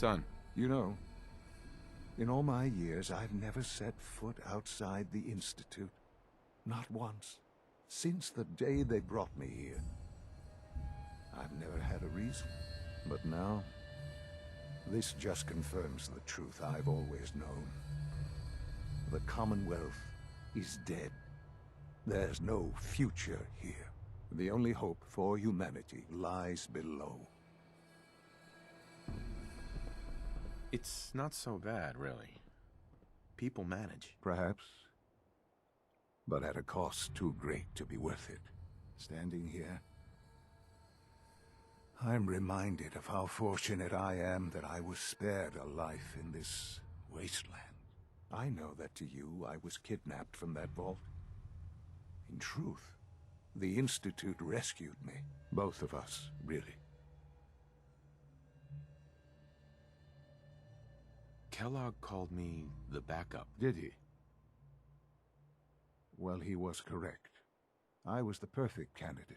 Son. You know, in all my years, I've never set foot outside the Institute. Not once. Since the day they brought me here. I've never had a reason. But now, this just confirms the truth I've always known. The Commonwealth is dead. There's no future here. The only hope for humanity lies below. It's not so bad, really. People manage. Perhaps. But at a cost too great to be worth it. Standing here, I'm reminded of how fortunate I am that I was spared a life in this wasteland. I know that to you, I was kidnapped from that vault. In truth, the Institute rescued me. Both of us, really. Kellogg called me the backup. Did he? Well, he was correct. I was the perfect candidate.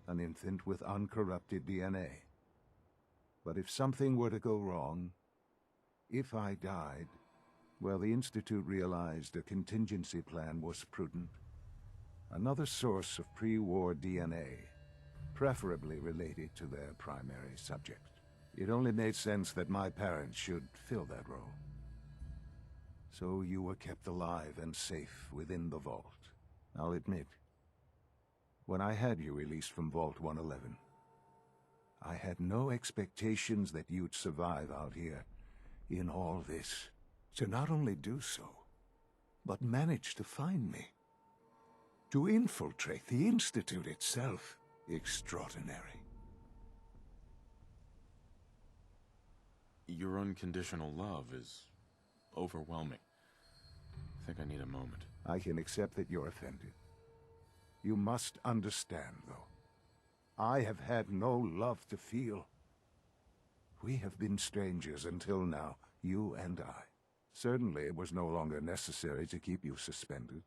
An infant with uncorrupted DNA. But if something were to go wrong, if I died, well, the Institute realized a contingency plan was prudent. Another source of pre-war DNA, preferably related to their primary subject. It only made sense that my parents should fill that role. So you were kept alive and safe within the vault. I'll admit, when I had you released from Vault 111, I had no expectations that you'd survive out here in all this. To not only do so, but manage to find me. To infiltrate the Institute itself. Extraordinary. Your unconditional love is overwhelming. I think I need a moment. I can accept that you're offended. You must understand, though. I have had no love to feel. We have been strangers until now, you and I. Certainly it was no longer necessary to keep you suspended.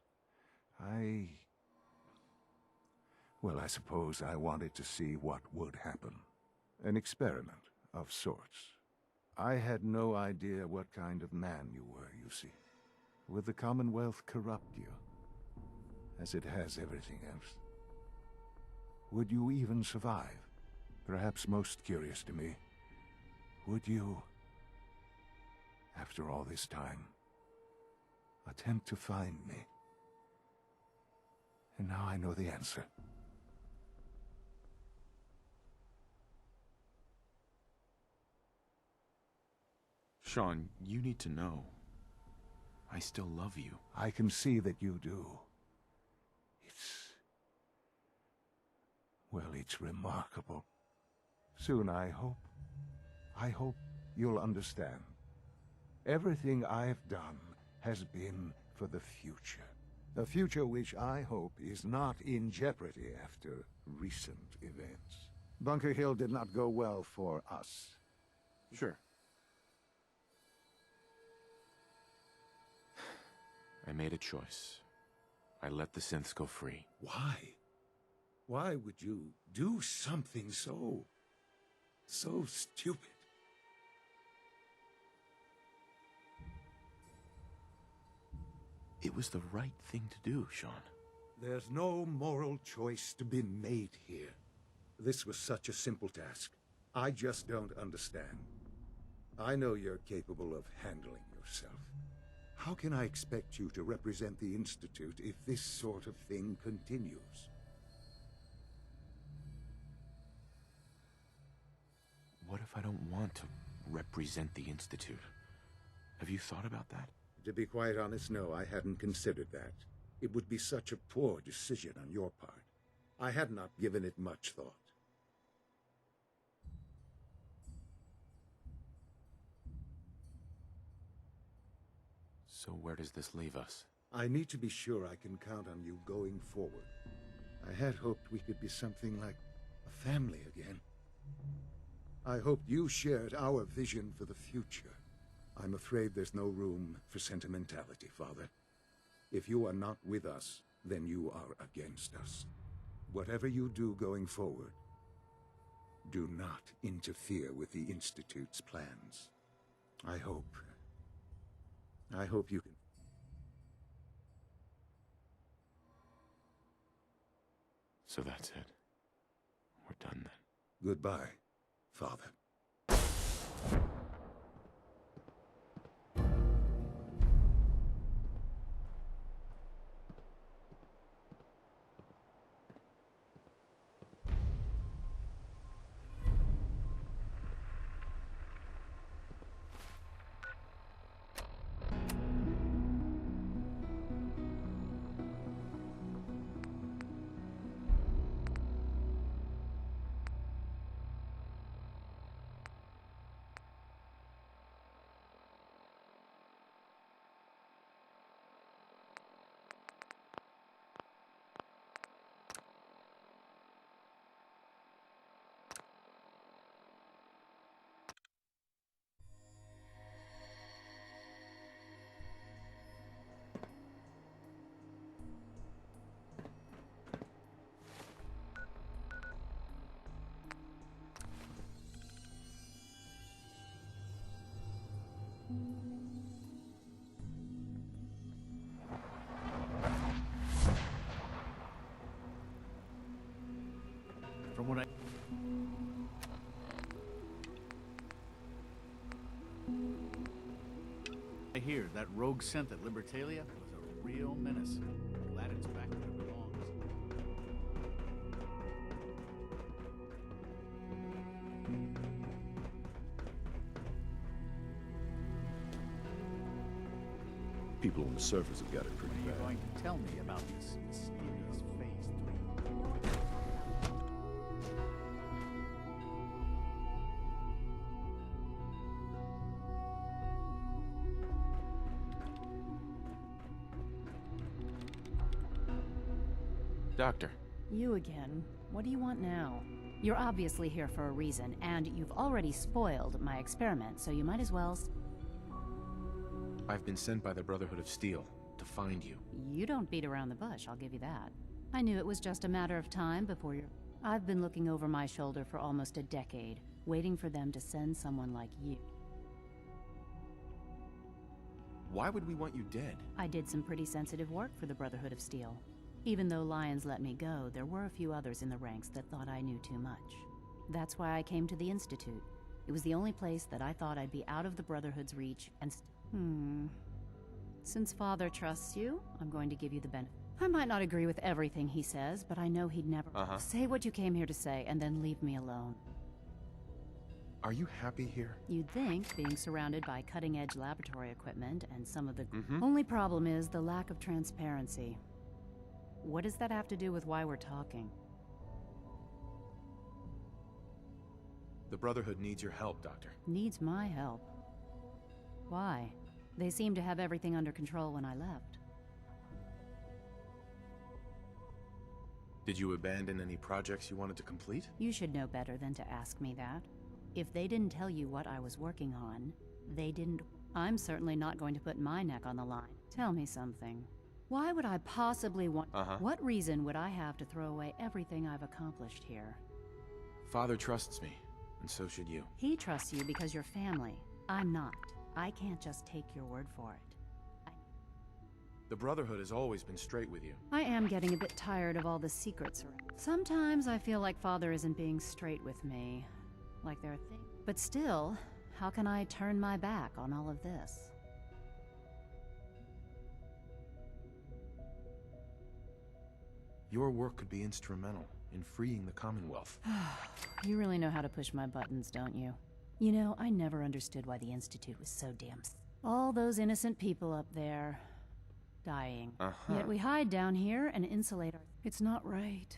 Well, I suppose I wanted to see what would happen. An experiment of sorts. I had no idea what kind of man you were, you see. Would the Commonwealth corrupt you, as it has everything else? Would you even survive? Perhaps most curious to me, would you, after all this time, attempt to find me? And now I know the answer. Sean, you need to know. I still love you. I can see that you do. Well, it's remarkable. Soon, I hope you'll understand. Everything I've done has been for the future. A future which I hope is not in jeopardy after recent events. Bunker Hill did not go well for us. Sure. I made a choice. I let the synths go free. Why? Why would you do something so stupid? It was the right thing to do, Sean. There's no moral choice to be made here. This was such a simple task. I just don't understand. I know you're capable of handling yourself. How can I expect you to represent the Institute if this sort of thing continues? What if I don't want to represent the Institute? Have you thought about that? To be quite honest, no, I hadn't considered that. It would be such a poor decision on your part. I had not given it much thought. So where does this leave us? I need to be sure I can count on you going forward. I had hoped we could be something like a family again. I hoped you shared our vision for the future. I'm afraid there's no room for sentimentality, Father. If you are not with us, then you are against us. Whatever you do going forward, Do not interfere with the Institute's plans. I hope you can... So that's it. We're done then. Goodbye, Father. From what I hear, that rogue scent at Libertalia was a real menace. Glad it's back where it belongs. People on the surface have got it pretty You're bad. going to tell me about this mysterious Phase 3. Doctor. You again. What do you want now? You're obviously here for a reason, and you've already spoiled my experiment, so you might as well... I've been sent by the Brotherhood of Steel to find you. You don't beat around the bush, I'll give you that. I knew it was just a matter of time before you're... I've been looking over my shoulder for almost a decade, waiting for them to send someone like you. Why would we want you dead? I did some pretty sensitive work for the Brotherhood of Steel. Even though Lyons let me go, there were a few others in the ranks that thought I knew too much. That's why I came to the Institute. It was the only place that I thought I'd be out of the Brotherhood's reach and Since Father trusts you, I'm going to give you the benefit. I might not agree with everything he says, but I know he'd never... Say what you came here to say, and then leave me alone. Are you happy here? You'd think, being surrounded by cutting-edge laboratory equipment and some of the... Only problem is the lack of transparency. What does that have to do with why we're talking? The Brotherhood needs your help, Doctor. Needs my help. Why? They seemed to have everything under control when I left. Did you abandon any projects you wanted to complete? You should know better than to ask me that. If they didn't tell you what I was working on, they didn't... I'm certainly not going to put my neck on the line. Tell me something. Why would I possibly want... What reason would I have to throw away everything I've accomplished here? Father trusts me, and so should you. He trusts you because you're family. I'm not. I can't just take your word for it. The Brotherhood has always been straight with you. I am getting a bit tired of all the secrets around. Sometimes I feel like Father isn't being straight with me. Like there are things... But still, how can I turn my back on all of this? Your work could be instrumental in freeing the Commonwealth. You really know how to push my buttons, don't you? You know, I never understood why the Institute was so damn... All those innocent people up there... dying. Yet we hide down here and insulate our... It's not right.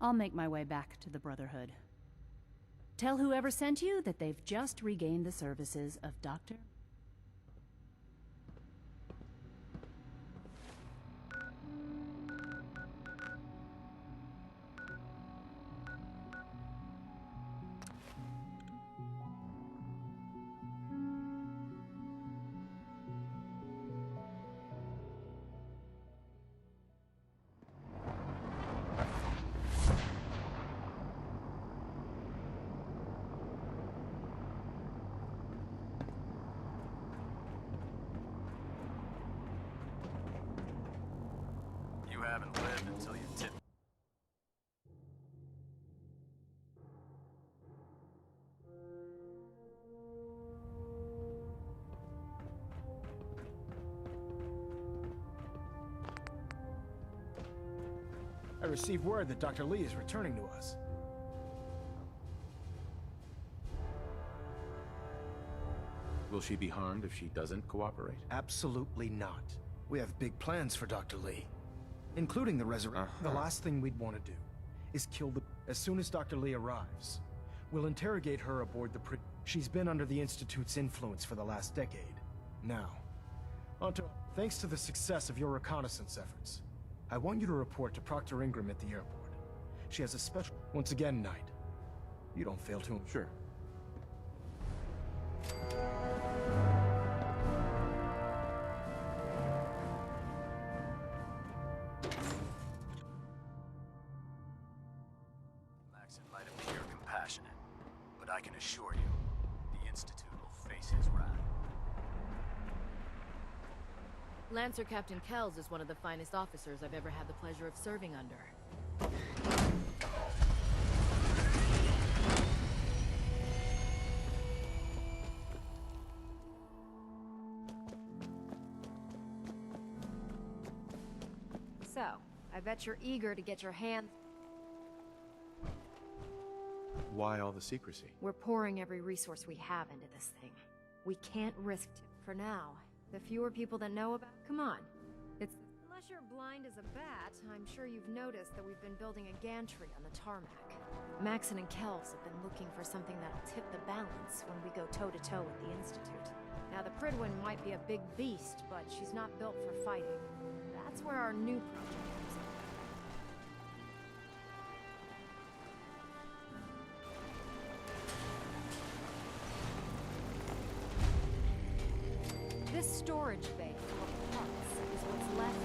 I'll make my way back to the Brotherhood. Tell whoever sent you that they've just regained the services of Dr. haven't lived until you tip. I received word that Dr. Lee is returning to us. Will she be harmed if she doesn't cooperate? Absolutely not. We have big plans for Dr. Lee, including the resurrection. The last thing we'd want to do is kill the... As soon as Dr. Lee arrives, we'll interrogate her aboard the She's been under the Institute's influence for the last decade. Now, thanks to the success of your reconnaissance efforts, I want you to report to Proctor Ingram at the airport. She has a special... Once again, Knight, you don't fail to... Sure. Maxon might appear compassionate, but I can assure you, the Institute will face his wrath. Lancer Captain Kells is one of the finest officers I've ever had the pleasure of serving under. So, I bet you're eager to get your hands... Why all the secrecy? We're pouring every resource we have into this thing. We can't risk it. For now, the fewer people that know about... Come on. It's... Unless you're blind as a bat, I'm sure you've noticed that we've been building a gantry on the tarmac. Maxon and Kells have been looking for something that'll tip the balance when we go toe-to-toe with the Institute. Now, the Pridwin might be a big beast, but she's not built for fighting. That's where our new project comes in. This storage bay full of parts is what's left.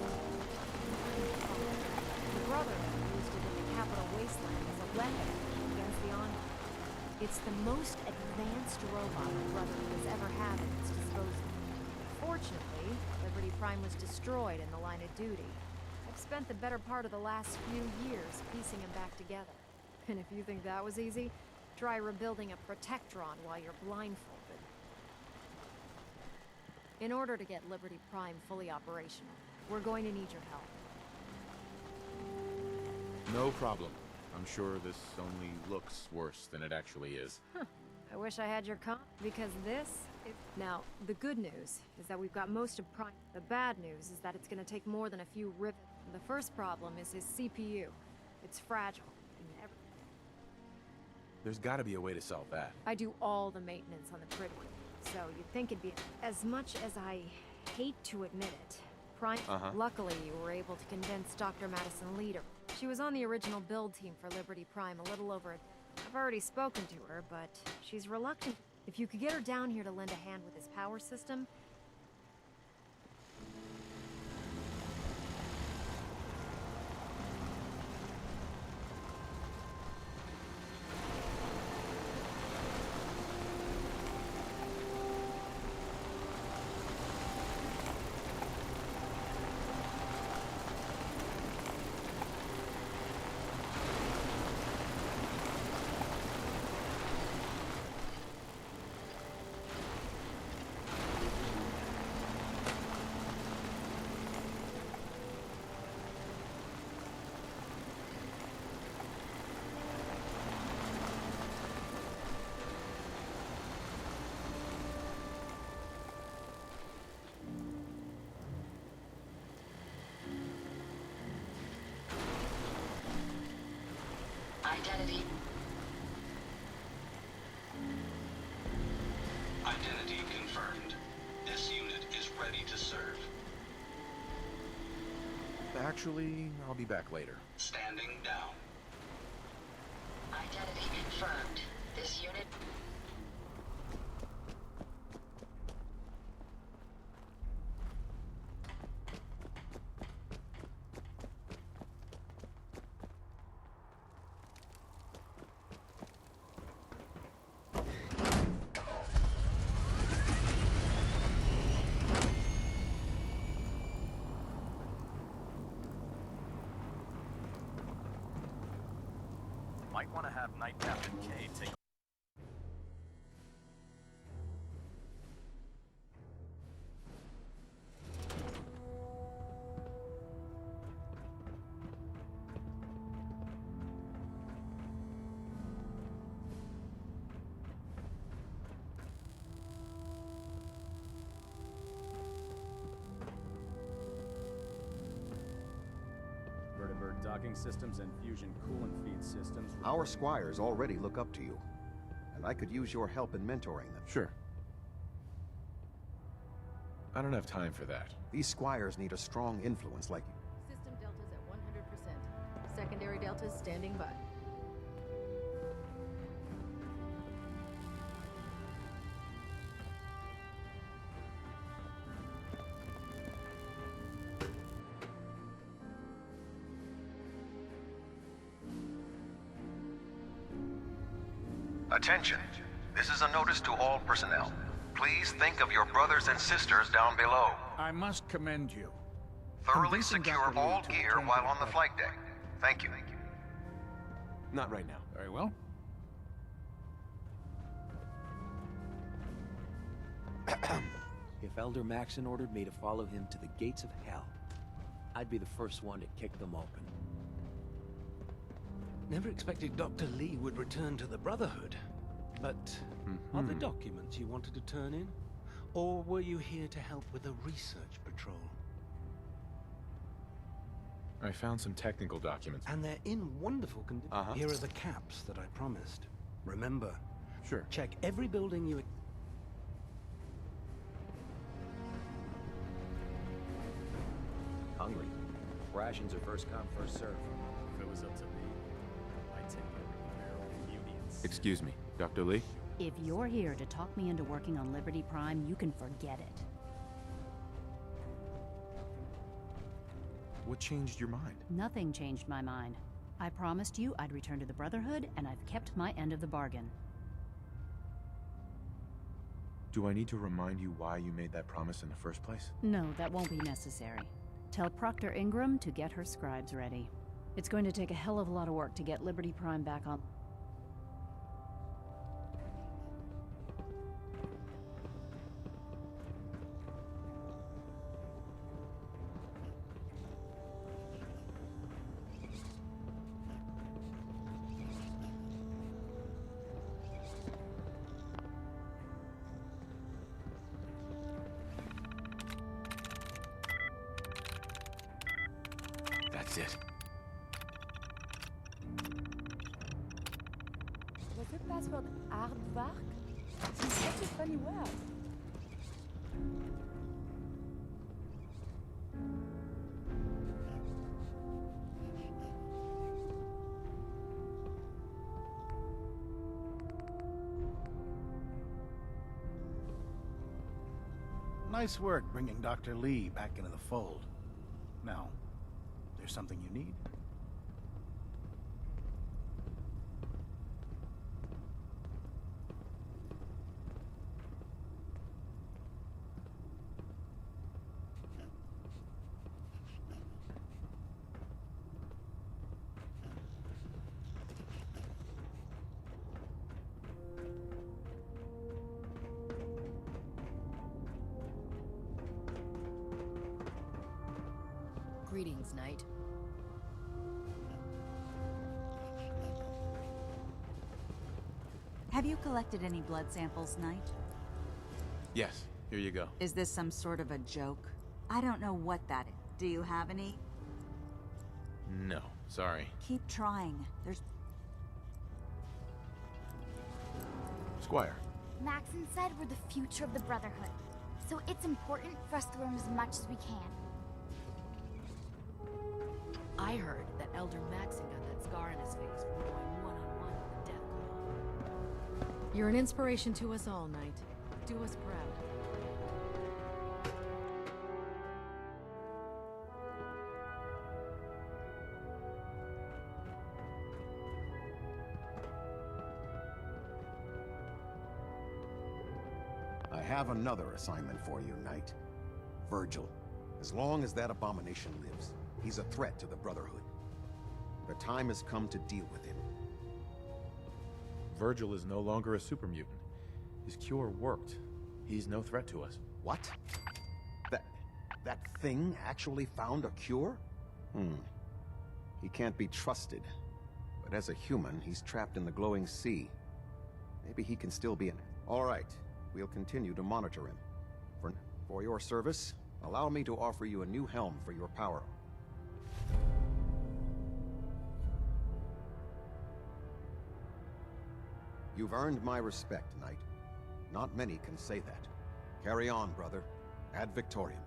The Brotherhood used it in the Capital Wasteland as a weapon against the Envoy. It's the most advanced robot the Brotherhood has ever had at its disposal. Fortunately, Liberty Prime was destroyed in the line of duty. I've spent the better part of the last few years piecing him back together. And if you think that was easy, try rebuilding a Protectron while you're blindfolded. In order to get Liberty Prime fully operational, we're going to need your help. No problem. I'm sure this only looks worse than it actually is. I wish I had your because this is... Now, the good news is that we've got most of Prime. The bad news is that it's gonna take more than a few rivets. The first problem is his CPU. It's fragile. And There's gotta be a way to solve that. I do all the maintenance on the Pridwin. So you'd think it'd be... As much as I hate to admit it, Prime... Luckily, you were able to convince Dr. Madison Leader. She was on the original build team for Liberty Prime a little over... I've already spoken to her, but she's reluctant. If you could get her down here to lend a hand with his power system... Identity. Identity confirmed. This unit is ready to serve. Actually, I'll be back later. Standing down. Identity confirmed. This unit... Might want to have Knight Captain K take... Vertibird docking systems and fusion coolant feed systems. Our squires already look up to you, and I could use your help in mentoring them. Sure. I don't have time for that. These squires need a strong influence like you. System deltas at 100%. Secondary deltas standing by. Attention. This is a notice to all personnel. Please think of your brothers and sisters down below. I must commend you. Thoroughly Convincing secure Dr. Lee all to gear return while to on the the flight deck. Thank you. Not right now. Very well. If Elder Maxon ordered me to follow him to the gates of hell, I'd be the first one to kick them open. Never expected Dr. Lee would return to the Brotherhood. But are the documents you wanted to turn in? Or were you here to help with a research patrol? I found some technical documents. And they're in wonderful condition. Here are the caps that I promised. Remember, Sure. check every building you... Hungry. Rations are first come, first serve. If it was up to me, I'd take every barrel of beauty and... Excuse me, Dr. Lee? If you're here to talk me into working on Liberty Prime, you can forget it. What changed your mind? Nothing changed my mind. I promised you I'd return to the Brotherhood, and I've kept my end of the bargain. Do I need to remind you why you made that promise in the first place? No, that won't be necessary. Tell Proctor Ingram to get her scribes ready. It's going to take a hell of a lot of work to get Liberty Prime back on... That's it. Was the password Aardvark? It's such a funny word. Nice work bringing Dr. Lee back into the fold. Now, there's something you need? Greetings, Knight. Have you collected any blood samples, Knight? Yes, here you go. Is this some sort of a joke? I don't know what that is. Do you have any? No, sorry. Keep trying. There's... Squire. Maxon said we're the future of the Brotherhood, so it's important for us to learn as much as we can. I heard that Elder Maxon got that scar in his face from going one-on-one with the Death Claw. You're an inspiration to us all, Knight. Do us proud. I have another assignment for you, Knight. Virgil. As long as that abomination lives, he's a threat to the Brotherhood. The time has come to deal with him. Virgil is no longer a super mutant. His cure worked. He's no threat to us. What? That thing actually found a cure? He can't be trusted. But as a human, he's trapped in the glowing sea. Maybe he can still be an... All right, we'll continue to monitor him. For your service, allow me to offer you a new helm for your power. You've earned my respect, Knight. Not many can say that. Carry on, brother. Ad Victoriam.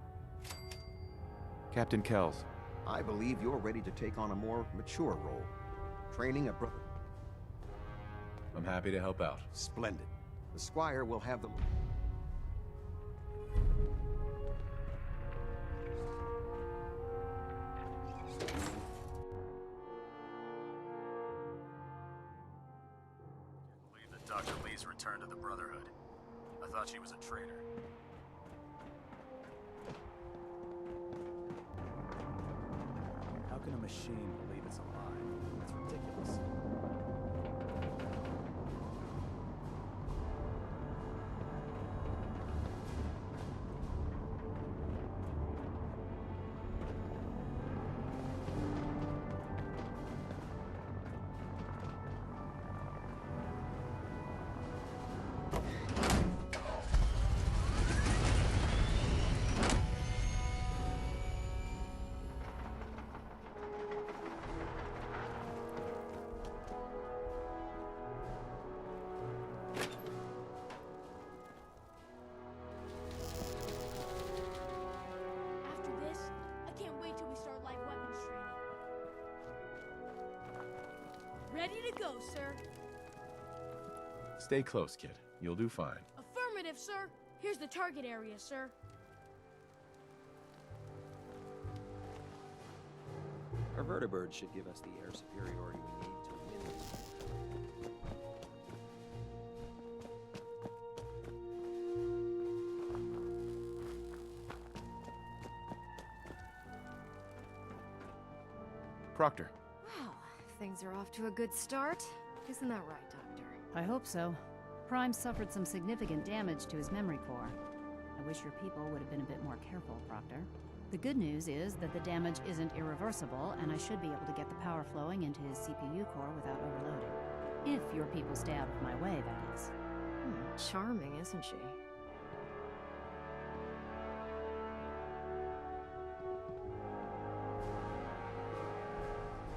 Captain Kells. I believe you're ready to take on a more mature role. Training a brother. I'm happy to help out. Splendid. The Squire will have the... Believe that Dr. Lee's return to the Brotherhood. I thought she was a traitor. How can a machine believe it's alive? It's ridiculous. Ready to go, sir. Stay close, kid. You'll do fine. Affirmative, sir. Here's the target area, sir. Our vertibird should give us the air superiority we need to win this. Proctor. Well, things are off to a good start. Isn't that right, Doctor? I hope so. Prime suffered some significant damage to his memory core. I wish your people would have been a bit more careful, Proctor. The good news is that the damage isn't irreversible, and I should be able to get the power flowing into his CPU core without overloading. If your people stay out of my way, that is. Charming, isn't she?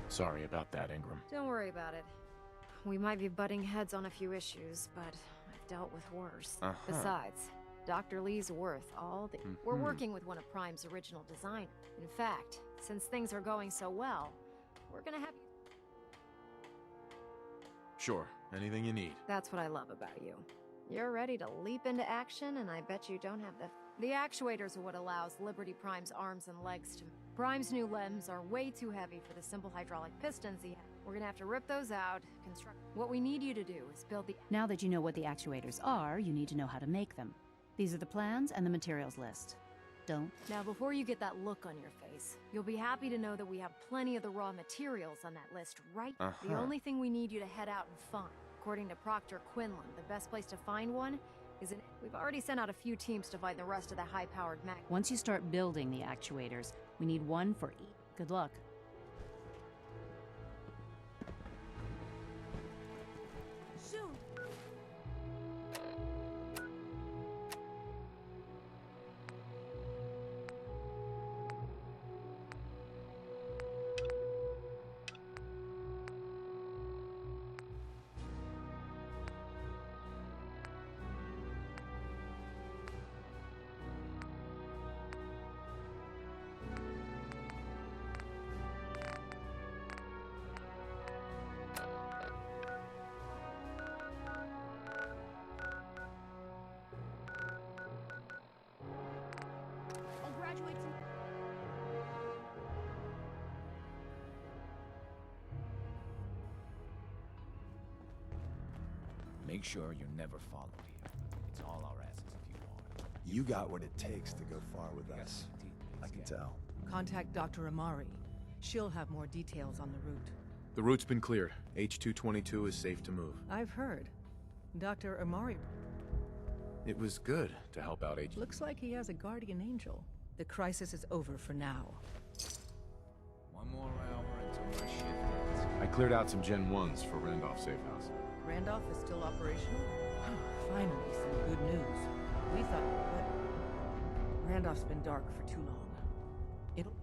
Sorry about that, Ingram. Don't worry about it. We might be butting heads on a few issues, but I've dealt with worse. Besides, Dr. Lee's worth all the... We're working with one of Prime's original designers. In fact, since things are going so well, we're gonna have... Sure, anything you need. That's what I love about you. You're ready to leap into action, and I bet you don't have the... The actuators are what allows Liberty Prime's arms and legs to... Prime's new limbs are way too heavy for the simple hydraulic pistons he has. We're gonna have to rip those out, construct... What we need you to do is build the... Now that you know what the actuators are, you need to know how to make them. These are the plans and the materials list. Don't. Now, before you get that look on your face, you'll be happy to know that we have plenty of the raw materials on that list, right? The only thing we need you to head out and find. According to Proctor Quinlan, the best place to find one is in... We've already sent out a few teams to find the rest of the high-powered mech. Once you start building the actuators, we need one for each. Good luck. Soon. Make sure you're never followed here. It's all our asses if you want. You got what it takes to go far with us. I can tell. Contact Dr. Amari. She'll have more details on the route. The route's been cleared. H-222 is safe to move. I've heard. Dr. Amari... It was good to help out H... Looks like he has a guardian angel. The crisis is over for now. One more hour until my shift ends. I cleared out some Gen 1s for Randolph Safe House. Randolph is still operational? Finally, some good news. We thought... but... Randolph's been dark for too long. It'll...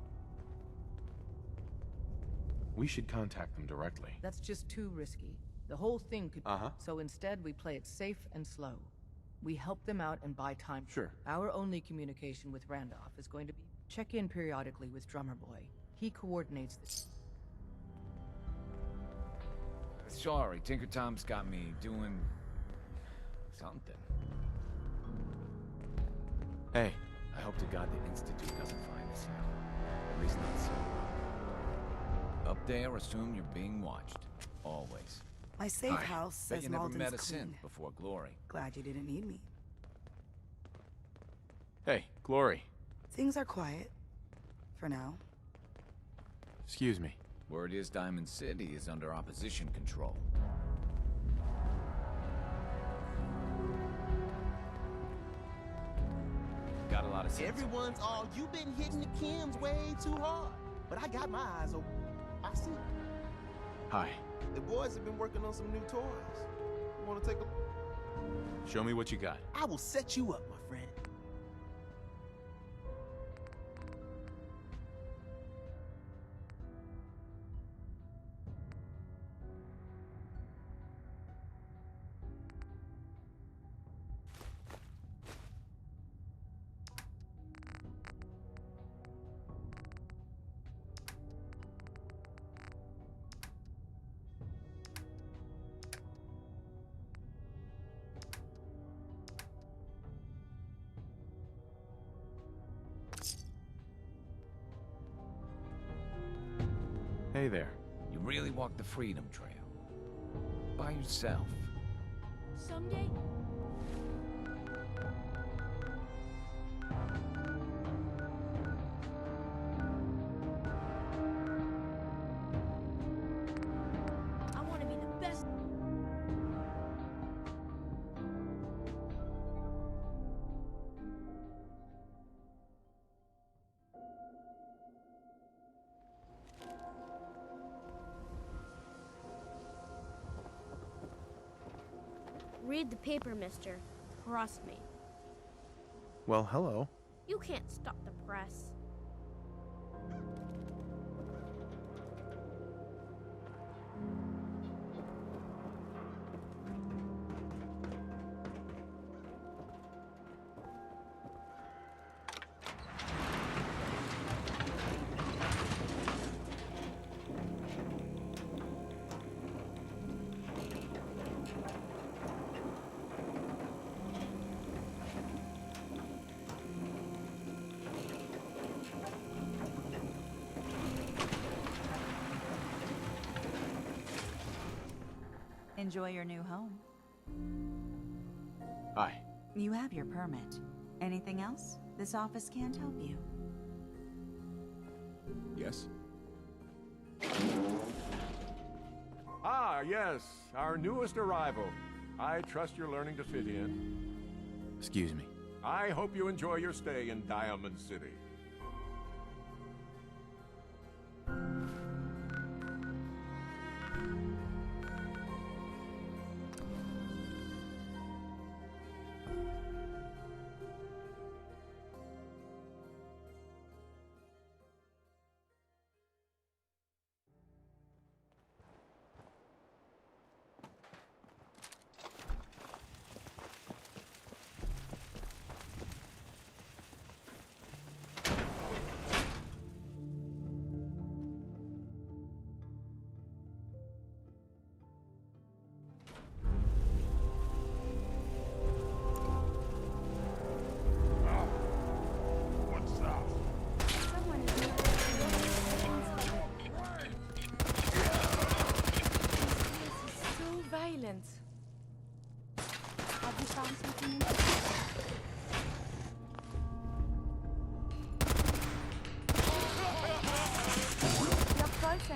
We should contact them directly. That's just too risky. The whole thing could... So instead, we play it safe and slow. We help them out and buy time. Sure. Our only communication with Randolph is going to be... Check in periodically with Drummer Boy. He coordinates this. Sorry, Tinker Tom's got me doing... something. Hey, I hope to God the Institute doesn't find us here. At least not so. Up there, assume you're being watched. Always. My safe house says Bet you never Malden's met a clean. synth before Glory. Glad you didn't need me. Hey, Glory. Things are quiet. For now. Excuse me. Word is Diamond City is under opposition control. Got a lot of sense. Everyone's all, you've been hitting the chems way too hard. But I got my eyes open. I see. Hi. The boys have been working on some new toys. You want to take a... Show me what you got. I will set you up, my friend. Hey there. You really walked the Freedom Trail. By yourself. Someday, I want to be the best. Read the paper, mister. Trust me. Well, hello. You can't stop the press. Enjoy your new home. Hi. You have your permit. Anything else? This office can't help you. Yes? Ah, yes, our newest arrival. I trust you're learning to fit in. Excuse me. I hope you enjoy your stay in Diamond City.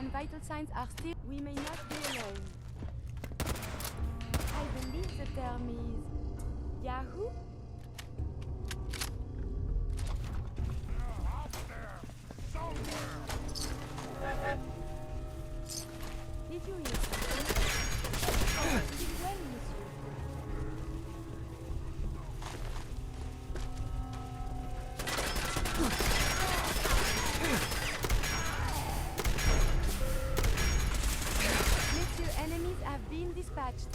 and vital signs are still... We may not be alone. I believe the term is... Yahoo? Did you hear something? Oh, did well, monsieur. Monsieur, enemies have been dispatched.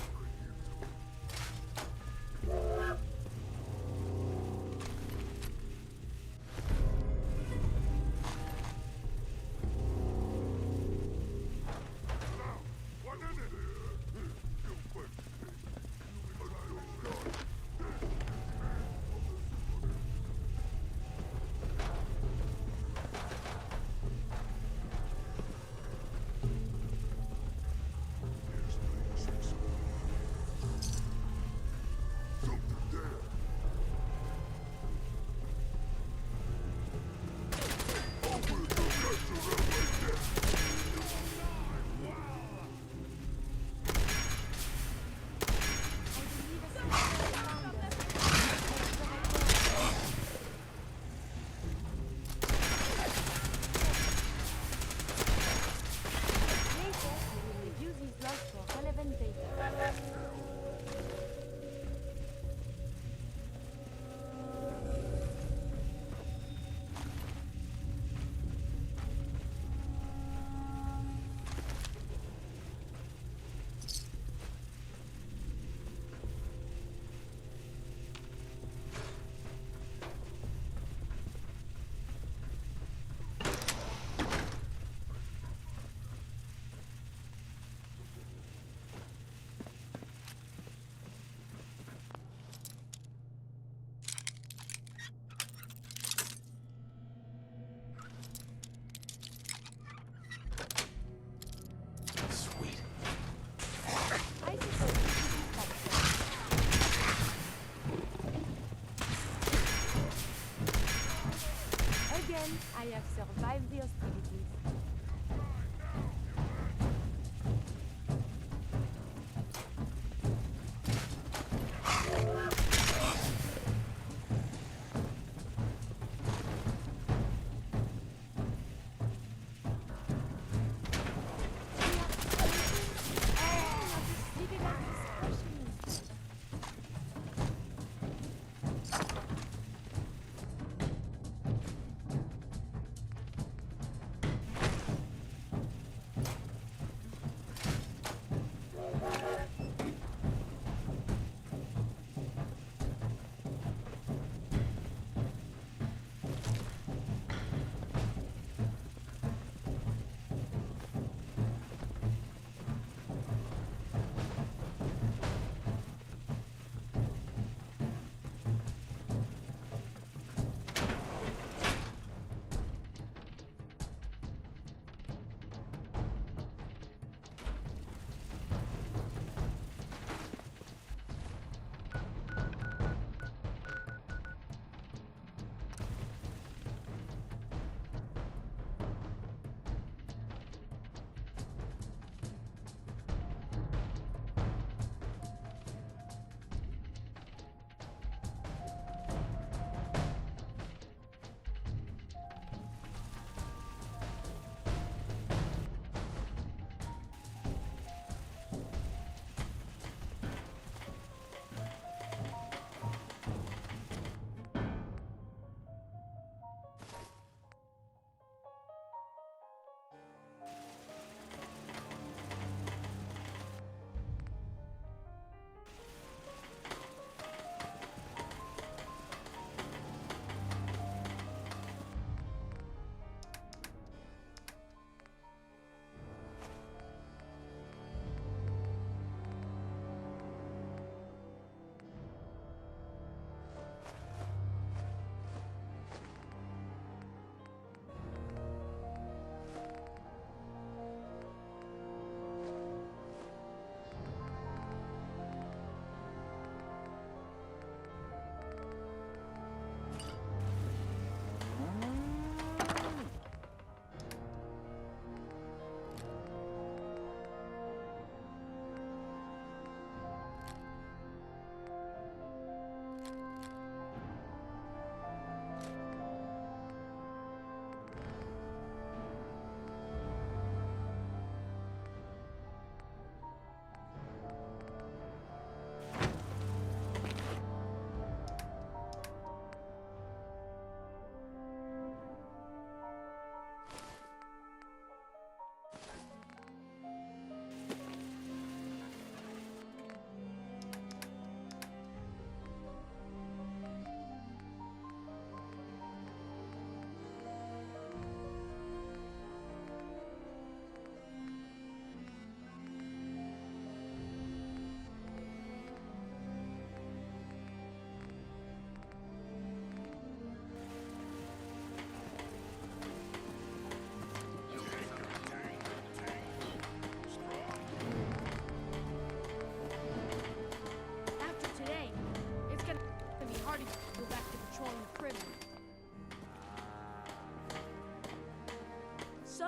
I have survived the hostilities.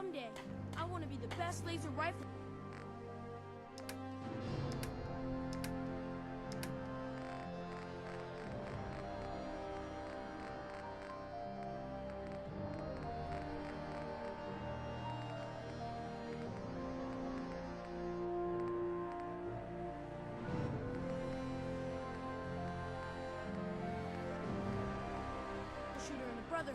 Someday, I want to be the best laser rifle. Shooter and a brother.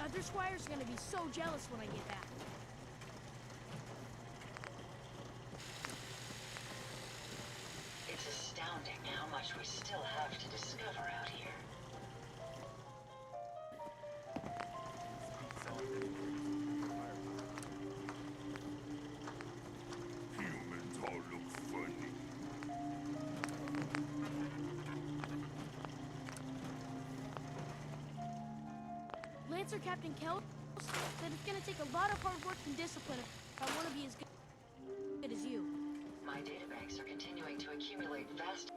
Other squires are gonna be so jealous when I get back. It's astounding how much we still have to discover out here. Humans all look funny. Lancer Captain Kell said it's gonna take a lot of hard work and discipline if I want to be as good as you. My databanks are continuing to accumulate vast...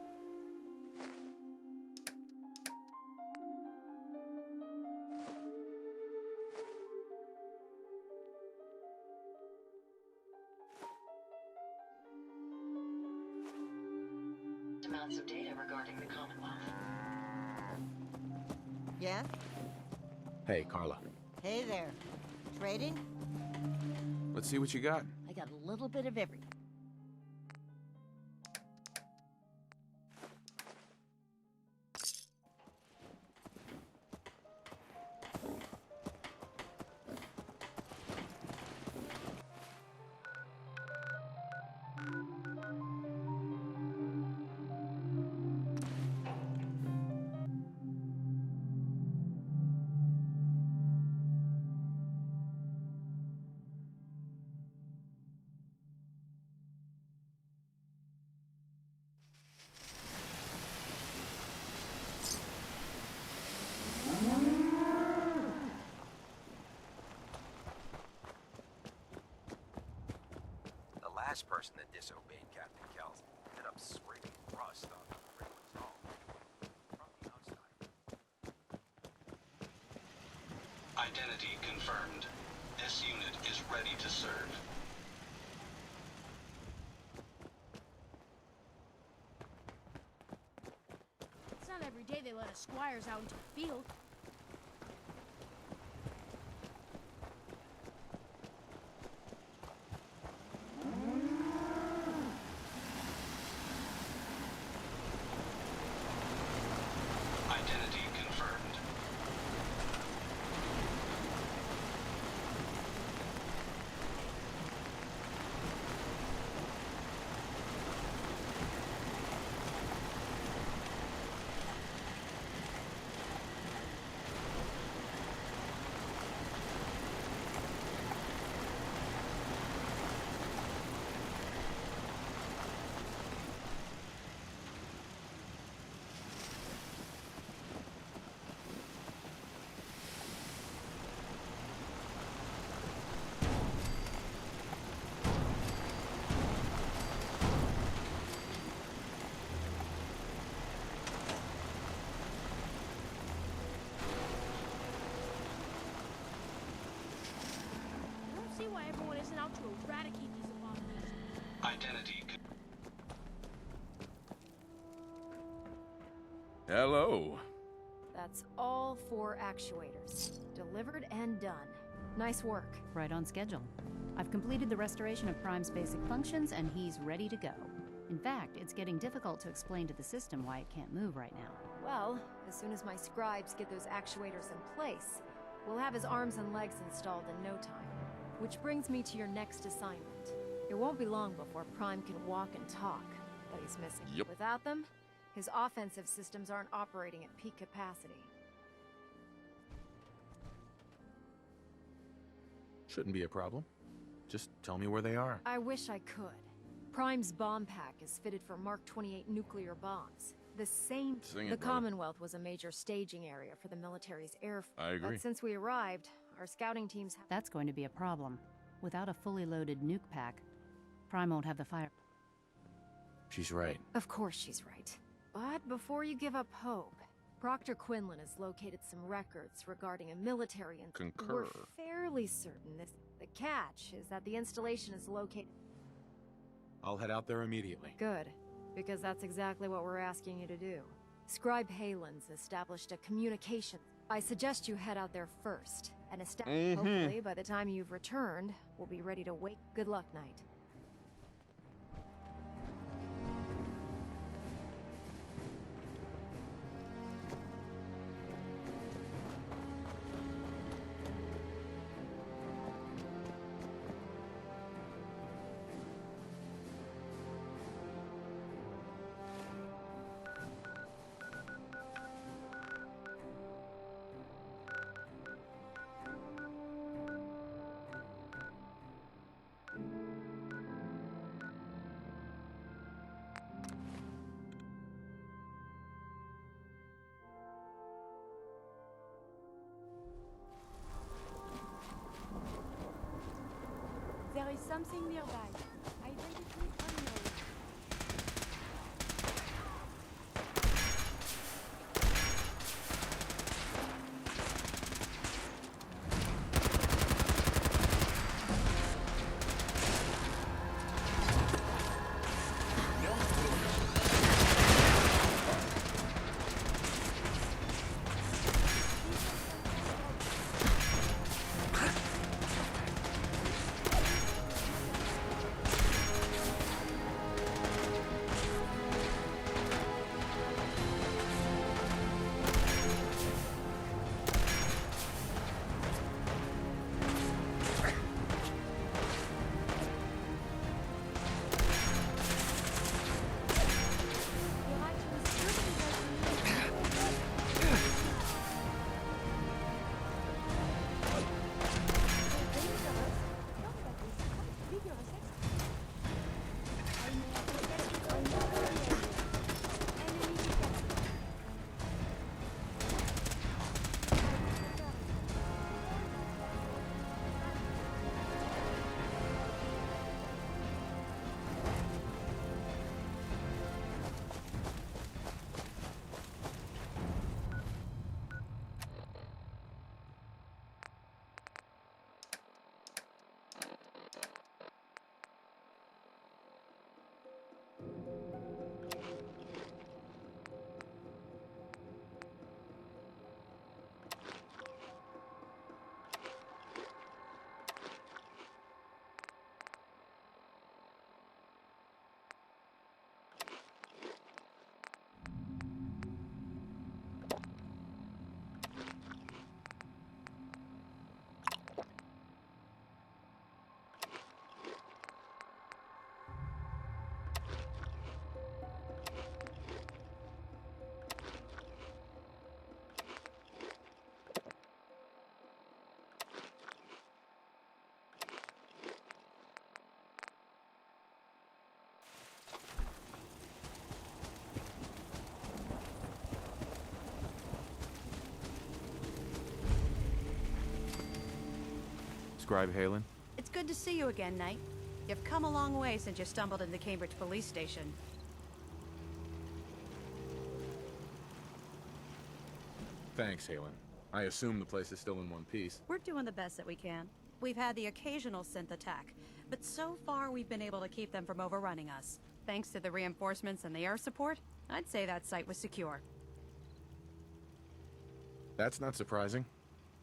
amounts of data regarding the Commonwealth. Yes? Hey, Carla. Hey there. Trading? Let's see what you got. I got a little bit of everything. The last person that disobeyed Captain Kells ended up spraying rust on the railway's hull from the outside. Identity confirmed. This unit is ready to serve. It's not every day they let us squires out into the field. Identity confirmed. I don't see why everyone isn't out to eradicate these abominations. Identity. Hello. That's all 4 actuators. Delivered and done. Nice work. Right on schedule. I've completed the restoration of Prime's basic functions, and he's ready to go. In fact, it's getting difficult to explain to the system why it can't move right now. Well, as soon as my scribes get those actuators in place, we'll have his arms and legs installed in no time. Which brings me to your next assignment. It won't be long before Prime can walk and talk, but he's missing. Yep. Without them, his offensive systems aren't operating at peak capacity. Shouldn't be a problem. Just tell me where they are. I wish I could. Prime's bomb pack is fitted for Mark 28 nuclear bombs. The same... Sing it, the brother. Commonwealth was a major staging area for the military's air force. I agree. But since we arrived, our scouting teams have... That's going to be a problem. Without a fully loaded nuke pack, Prime won't have the fire. She's right. Of course she's right. But before you give up hope, Proctor Quinlan has located some records regarding a military... Concur. We're fairly certain this... The catch is that the installation is located... I'll head out there immediately. Good, because that's exactly what we're asking you to do. Scribe Halen's established a communication. I suggest you head out there first, and establish. Hopefully, by the time you've returned, we'll be ready to wait. Good luck, Knight. There is something nearby. Identity unknown. Scribe Halen? It's good to see you again, Knight. You've come a long way since you stumbled in the Cambridge police station. Thanks, Halen. I assume the place is still in one piece. We're doing the best that we can. We've had the occasional synth attack, but so far we've been able to keep them from overrunning us. Thanks to the reinforcements and the air support, I'd say that site was secure. That's not surprising.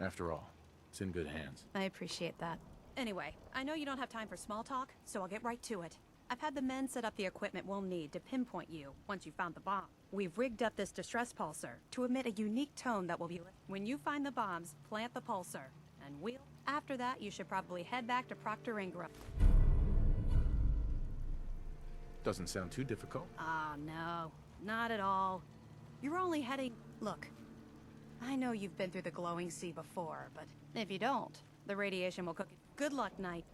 After all, it's in good hands. I appreciate that. Anyway, I know you don't have time for small talk, so I'll get right to it. I've had the men set up the equipment we'll need to pinpoint you once you found the bomb. We've rigged up this distress pulsar to emit a unique tone that will be lit. When you find the bombs, plant the pulsar, and we'll... After that, you should probably head back to Procter & Gamble. Doesn't sound too difficult. Ah, no. Not at all. You're only heading... Look, I know you've been through the glowing sea before, but if you don't, the radiation will cook it. Good luck, Knight.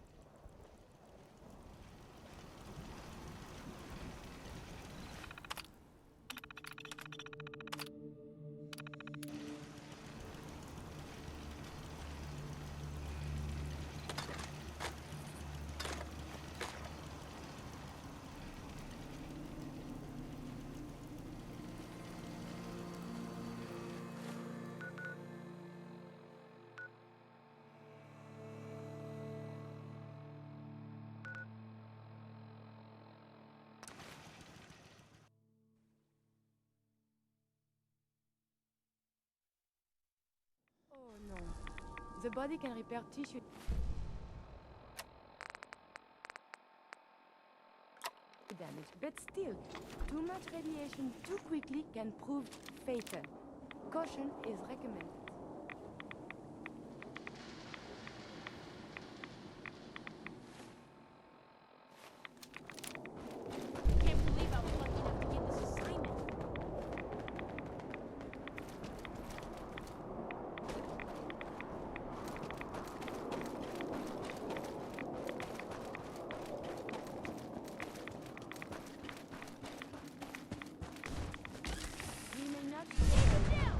Oh no. The body can repair tissue damage, but still, too much radiation too quickly can prove fatal. Caution is recommended. I can't believe I was lucky enough to get this assignment. We may not be able now.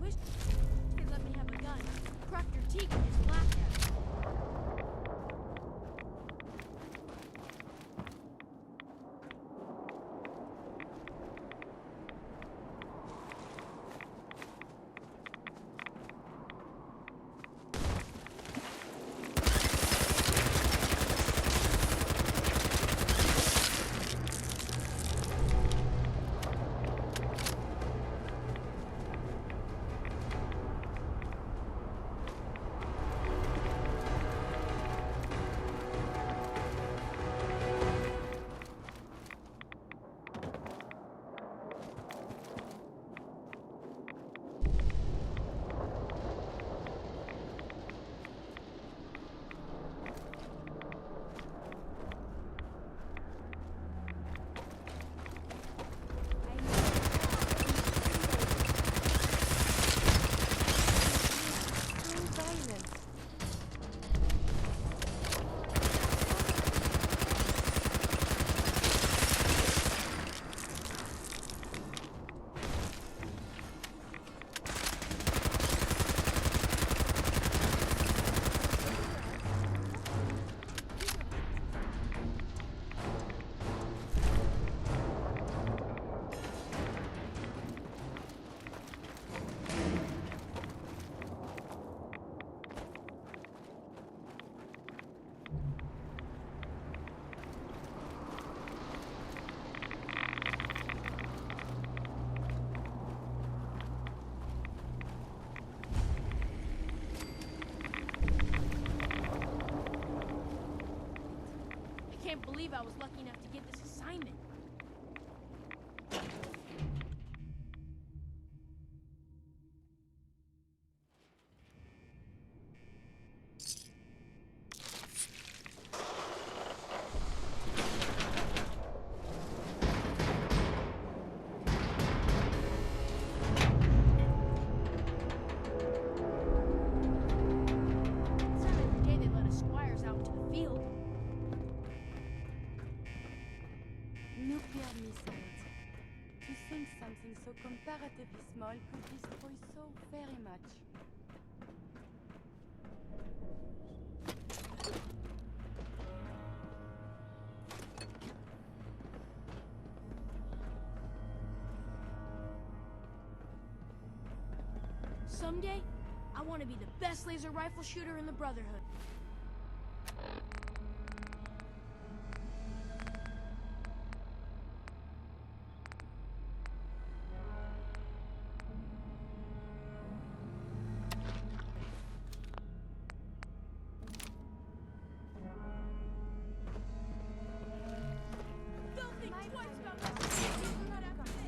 Wish they let me have a gun. Proctor Teagan just laughed at me. I can't believe I was lucky enough to get this assignment. It's not every day they let us squires out into the field. Nuclear missiles. To think something so comparatively small could destroy so very much. Someday, I want to be the best laser rifle shooter in the Brotherhood. Don't think twice about messing with me right after this.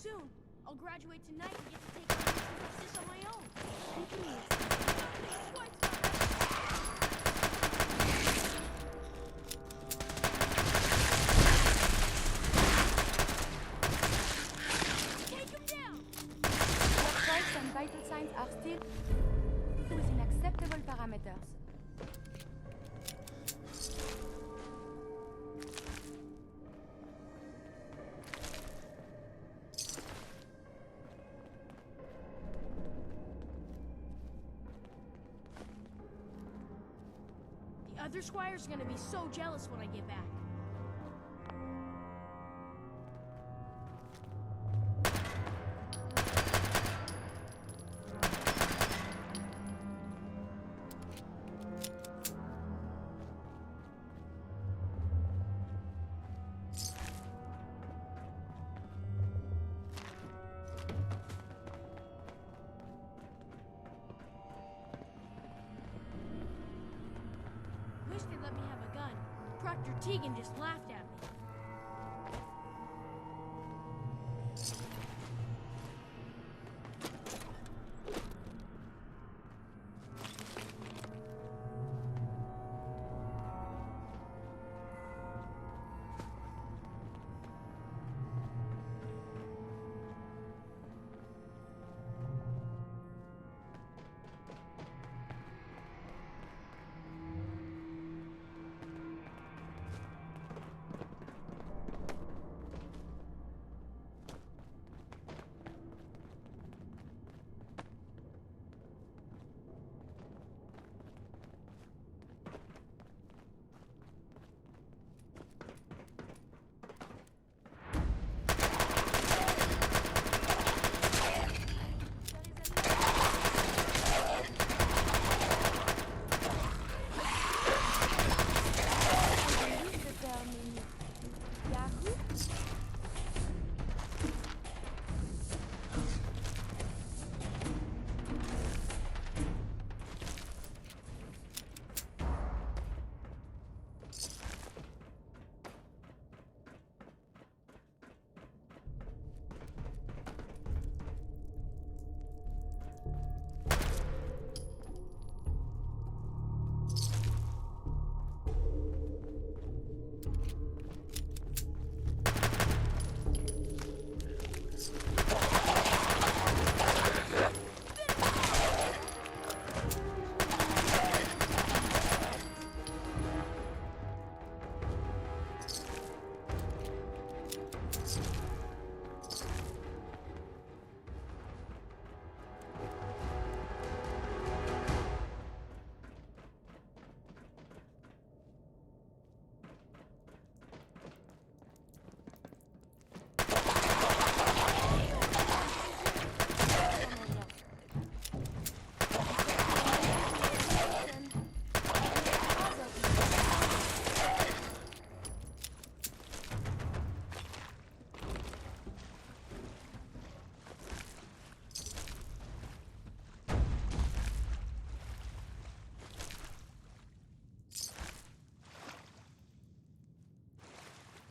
Soon, I'll graduate tonight and get to take on this on my own. Don't think twice about it. Take him down! Your pulse and vital signs are still within acceptable parameters. The other squires are gonna be so jealous when I get back. Wish they'd let me have a gun. Proctor Tegan just laughed at me.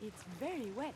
It's very wet.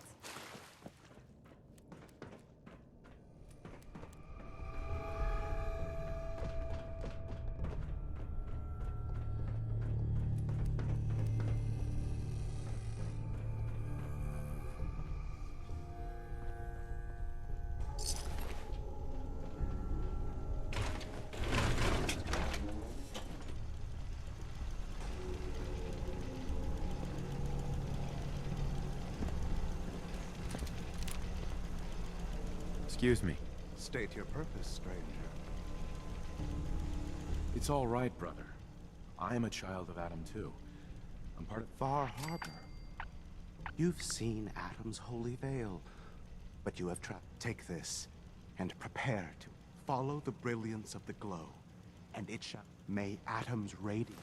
Excuse me. State your purpose, stranger. It's all right, brother. I am a child of Adam too. I'm part of Far Harbor. You've seen Adam's holy veil, but you have tried. Take this, and prepare to follow the brilliance of the glow, and it shall. May Adam's radiance.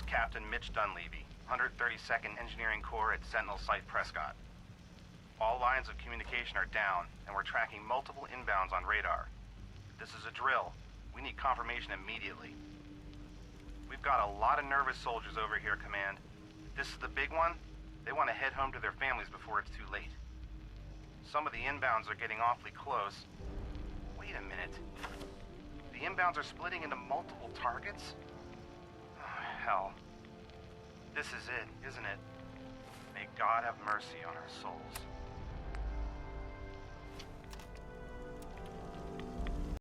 Captain Mitch Dunleavy, 132nd Engineering Corps at Sentinel Site Prescott. All lines of communication are down, and we're tracking multiple inbounds on radar. This is a drill. We need confirmation immediately. We've got a lot of nervous soldiers over here, Command. This is the big one. They want to head home to their families before it's too late. Some of the inbounds are getting awfully close. Wait a minute. The inbounds are splitting into multiple targets? Oh, hell. This is it, isn't it? May God have mercy on our souls.